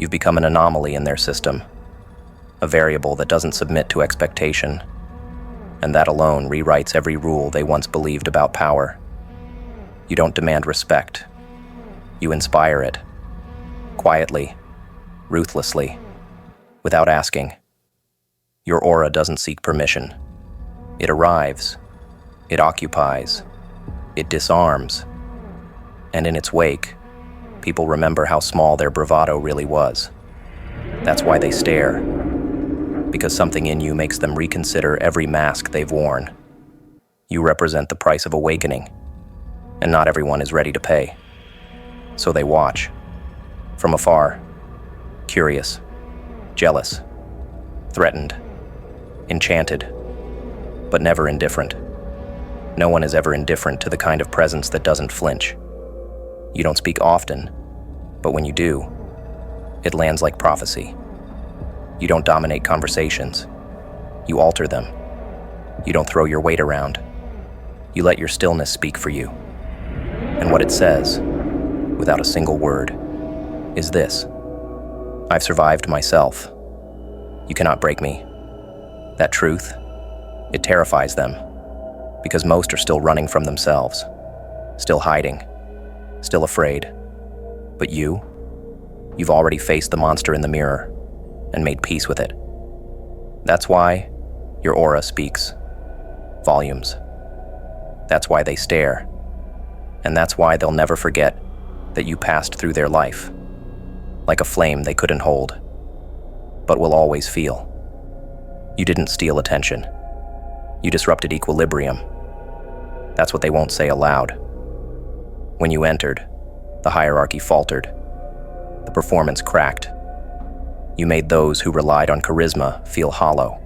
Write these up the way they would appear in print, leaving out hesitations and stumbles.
You've become an anomaly in their system, a variable that doesn't submit to expectation, and that alone rewrites every rule they once believed about power. You don't demand respect. You inspire it, quietly, ruthlessly, without asking. Your aura doesn't seek permission. It arrives, it occupies, it disarms, and in its wake, people remember how small their bravado really was. That's why they stare, because something in you makes them reconsider every mask they've worn. You represent the price of awakening, and not everyone is ready to pay. So they watch, from afar, curious, jealous, threatened, enchanted, but never indifferent. No one is ever indifferent to the kind of presence that doesn't flinch. You don't speak often, but when you do, it lands like prophecy. You don't dominate conversations. You alter them. You don't throw your weight around. You let your stillness speak for you. And what it says, without a single word, is this: I've survived myself. You cannot break me. That truth, it terrifies them, because most are still running from themselves, still hiding, still afraid. But you've already faced the monster in the mirror and made peace with it. That's why your aura speaks volumes. That's why they stare. And that's why they'll never forget that you passed through their life, like a flame they couldn't hold, but will always feel. You didn't steal attention. You disrupted equilibrium. That's what they won't say aloud. When you entered, the hierarchy faltered. The performance cracked. You made those who relied on charisma feel hollow.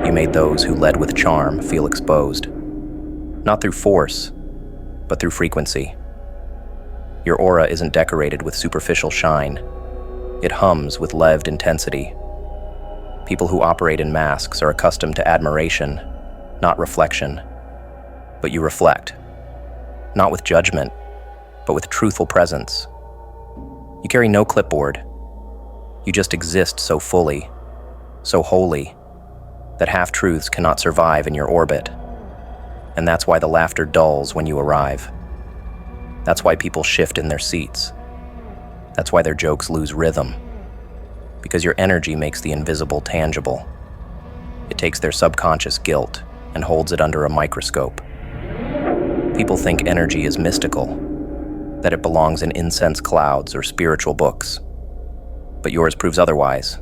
You made those who led with charm feel exposed. Not through force, but through frequency. Your aura isn't decorated with superficial shine. It hums with lived intensity. People who operate in masks are accustomed to admiration, not reflection. But you reflect, not with judgment, but with truthful presence. You carry no clipboard. You just exist so fully, so wholly, that half-truths cannot survive in your orbit. And that's why the laughter dulls when you arrive. That's why people shift in their seats. That's why their jokes lose rhythm. Because your energy makes the invisible tangible. It takes their subconscious guilt and holds it under a microscope. People think energy is mystical, that it belongs in incense clouds or spiritual books. But yours proves otherwise.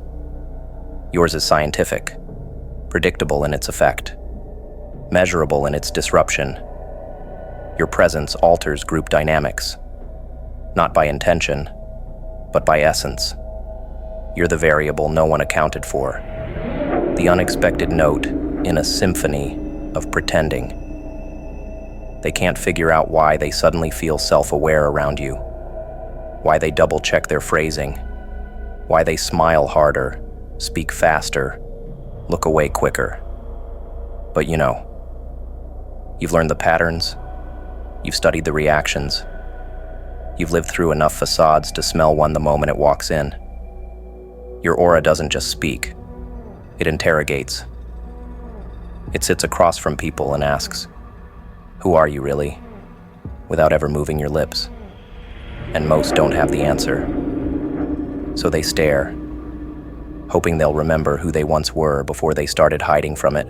Yours is scientific, predictable in its effect, measurable in its disruption. Your presence alters group dynamics, not by intention, but by essence. You're the variable no one accounted for, the unexpected note in a symphony of pretending. They can't figure out why they suddenly feel self-aware around you, why they double-check their phrasing, why they smile harder, speak faster, look away quicker. But you know, you've learned the patterns, you've studied the reactions, you've lived through enough facades to smell one the moment it walks in. Your aura doesn't just speak, it interrogates. It sits across from people and asks, "Who are you really?" without ever moving your lips. And most don't have the answer. So they stare, hoping they'll remember who they once were before they started hiding from it.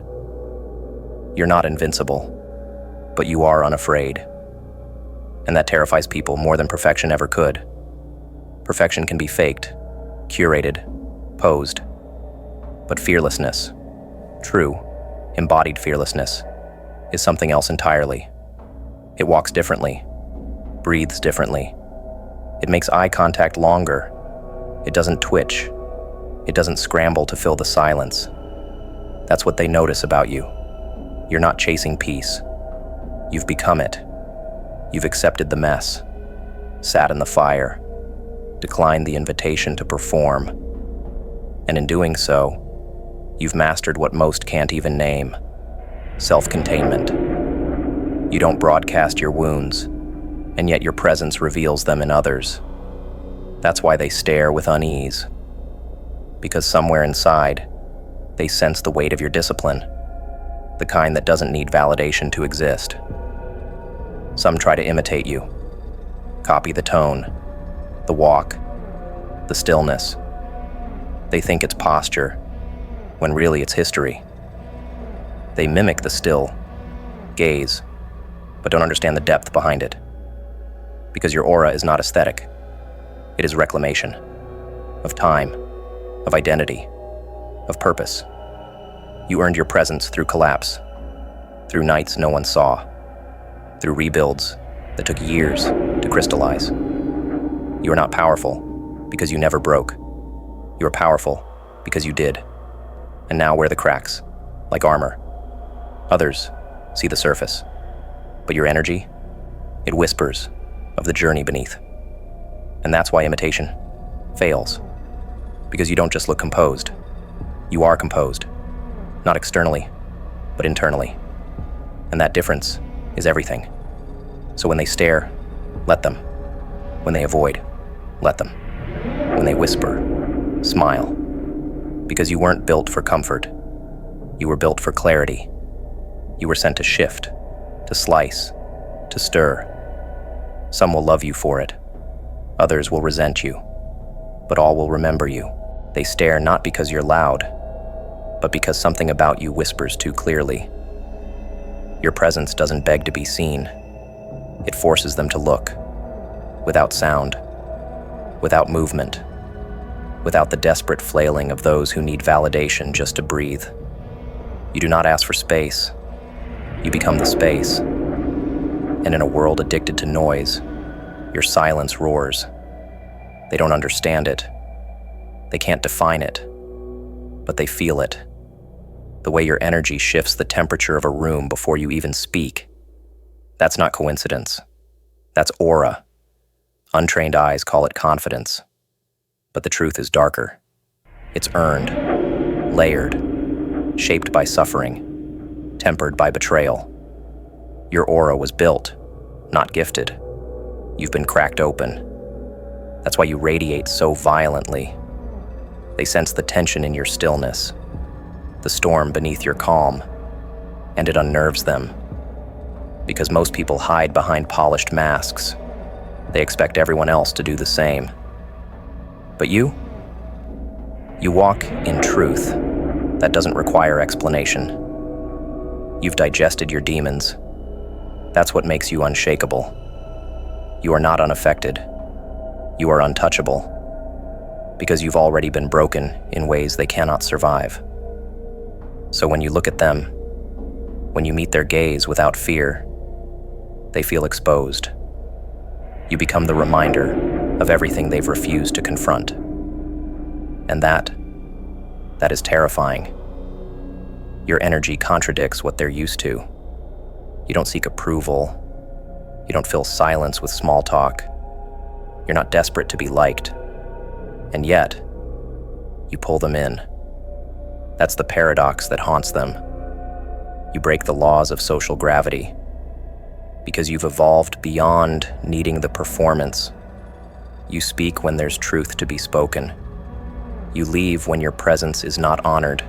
You're not invincible, but you are unafraid. And that terrifies people more than perfection ever could. Perfection can be faked, curated, posed. But fearlessness, true, embodied fearlessness, is something else entirely. It walks differently, breathes differently. It makes eye contact longer. It doesn't twitch. It doesn't scramble to fill the silence. That's what they notice about you. You're not chasing peace. You've become it. You've accepted the mess, sat in the fire, declined the invitation to perform. And in doing so, you've mastered what most can't even name: self-containment. You don't broadcast your wounds, and yet your presence reveals them in others. That's why they stare with unease. Because somewhere inside, they sense the weight of your discipline, the kind that doesn't need validation to exist. Some try to imitate you, copy the tone, the walk, the stillness. They think it's posture, when really it's history. They mimic the still gaze, but don't understand the depth behind it. Because your aura is not aesthetic. It is reclamation of time, of identity, of purpose. You earned your presence through collapse, through nights no one saw, through rebuilds that took years to crystallize. You are not powerful because you never broke. You are powerful because you did. And now wear the cracks, like armor. Others see the surface, but your energy, it whispers of the journey beneath. And that's why imitation fails. Because you don't just look composed. You are composed. Not externally, but internally. And that difference is everything. So when they stare, let them. When they avoid, let them. When they whisper, smile. Because you weren't built for comfort. You were built for clarity. You were sent to shift, to slice, to stir. Some will love you for it. Others will resent you. But all will remember you. They stare not because you're loud, but because something about you whispers too clearly. Your presence doesn't beg to be seen. It forces them to look, without sound, without movement, without the desperate flailing of those who need validation just to breathe. You do not ask for space. You become the space. And in a world addicted to noise, your silence roars. They don't understand it. They can't define it, but they feel it. The way your energy shifts the temperature of a room before you even speak. That's not coincidence. That's aura. Untrained eyes call it confidence. But the truth is darker. It's earned, layered, shaped by suffering, tempered by betrayal. Your aura was built, not gifted. You've been cracked open. That's why you radiate so violently. They sense the tension in your stillness, the storm beneath your calm, and it unnerves them. Because most people hide behind polished masks. They expect everyone else to do the same. But you walk in truth that doesn't require explanation. You've digested your demons. That's what makes you unshakable. You are not unaffected. You are untouchable. Because you've already been broken in ways they cannot survive. So when you look at them, when you meet their gaze without fear, they feel exposed. You become the reminder of everything they've refused to confront. And that is terrifying. Your energy contradicts what they're used to. You don't seek approval. You don't fill silence with small talk. You're not desperate to be liked. And yet, you pull them in. That's the paradox that haunts them. You break the laws of social gravity because you've evolved beyond needing the performance. You speak when there's truth to be spoken. You leave when your presence is not honored.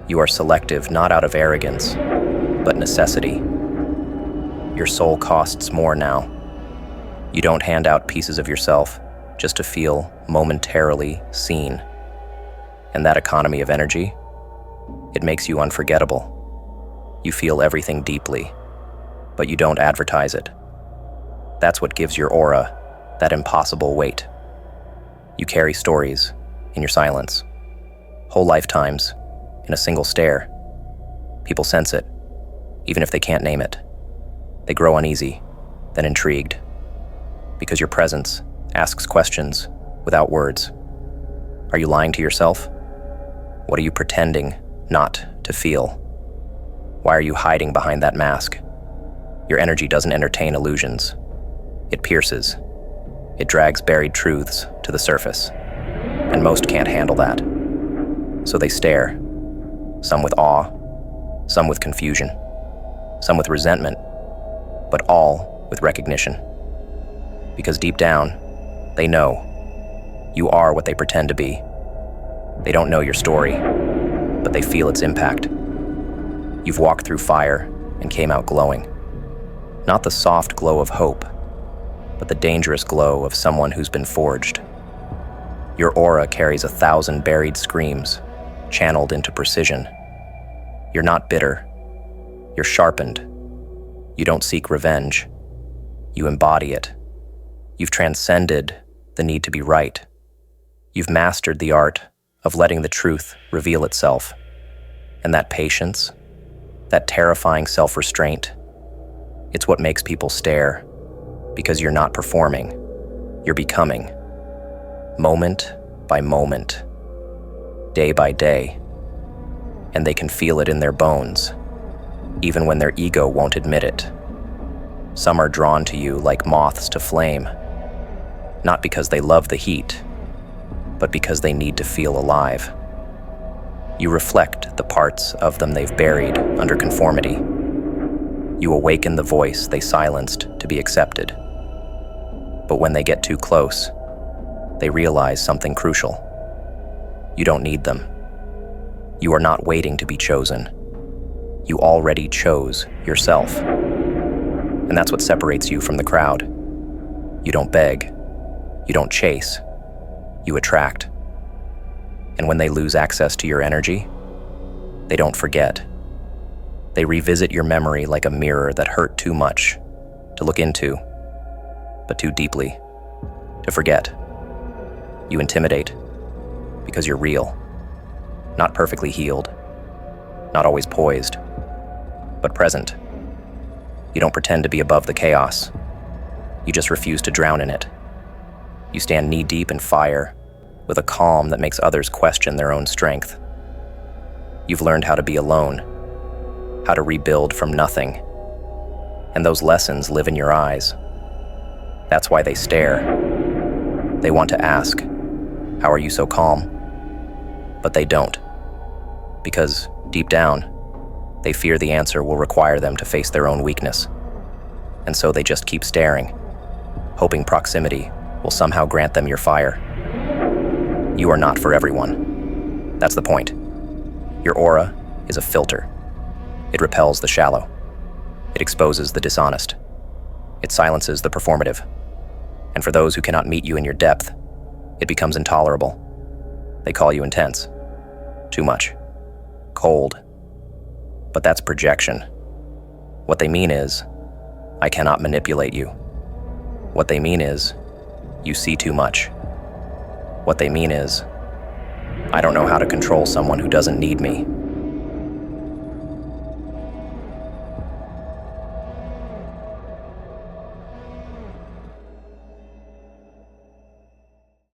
You are selective not out of arrogance, but necessity. Your soul costs more now. You don't hand out pieces of yourself just to feel momentarily seen. And that economy of energy, it makes you unforgettable. You feel everything deeply, but you don't advertise it. That's what gives your aura that impossible weight. You carry stories in your silence, whole lifetimes in a single stare. People sense it, even if they can't name it. They grow uneasy, then intrigued, because your presence asks questions without words. Are you lying to yourself? What are you pretending not to feel? Why are you hiding behind that mask? Your energy doesn't entertain illusions. It pierces. It drags buried truths to the surface. And most can't handle that. So they stare. Some with awe, some with confusion, some with resentment, but all with recognition. Because deep down, they know You are what they pretend to be. They don't know your story, but they feel its impact. You've walked through fire and came out glowing. Not the soft glow of hope, but the dangerous glow of someone who's been forged. Your aura carries 1,000 buried screams, channeled into precision. You're not bitter. You're sharpened. You don't seek revenge. You embody it. You've transcended the need to be right. You've mastered the art of letting the truth reveal itself. And that patience, that terrifying self-restraint, it's what makes people stare, because you're not performing, you're becoming. Moment by moment, day by day. And they can feel it in their bones, even when their ego won't admit it. Some are drawn to you like moths to flame, not because they love the heat, but because they need to feel alive. You reflect the parts of them they've buried under conformity. You awaken the voice they silenced to be accepted. But when they get too close, they realize something crucial. You don't need them. You are not waiting to be chosen. You already chose yourself. And that's what separates you from the crowd. You don't beg. You don't chase. You attract. And when they lose access to your energy, they don't forget. They revisit your memory like a mirror that hurt too much to look into, but too deeply to forget. You intimidate because you're real, not perfectly healed, not always poised, but present. You don't pretend to be above the chaos. You just refuse to drown in it. You stand knee-deep in fire with a calm that makes others question their own strength. You've learned how to be alone, how to rebuild from nothing. And those lessons live in your eyes. That's why they stare. They want to ask, "How are you so calm?" But they don't. Because deep down, they fear the answer will require them to face their own weakness. And so they just keep staring, hoping proximity will somehow grant them your fire. You are not for everyone. That's the point. Your aura is a filter. It repels the shallow. It exposes the dishonest. It silences the performative. And for those who cannot meet you in your depth, it becomes intolerable. They call you intense. Too much. Cold. But that's projection. What they mean is, I cannot manipulate you. What they mean is, you see too much. What they mean is, I don't know how to control someone who doesn't need me.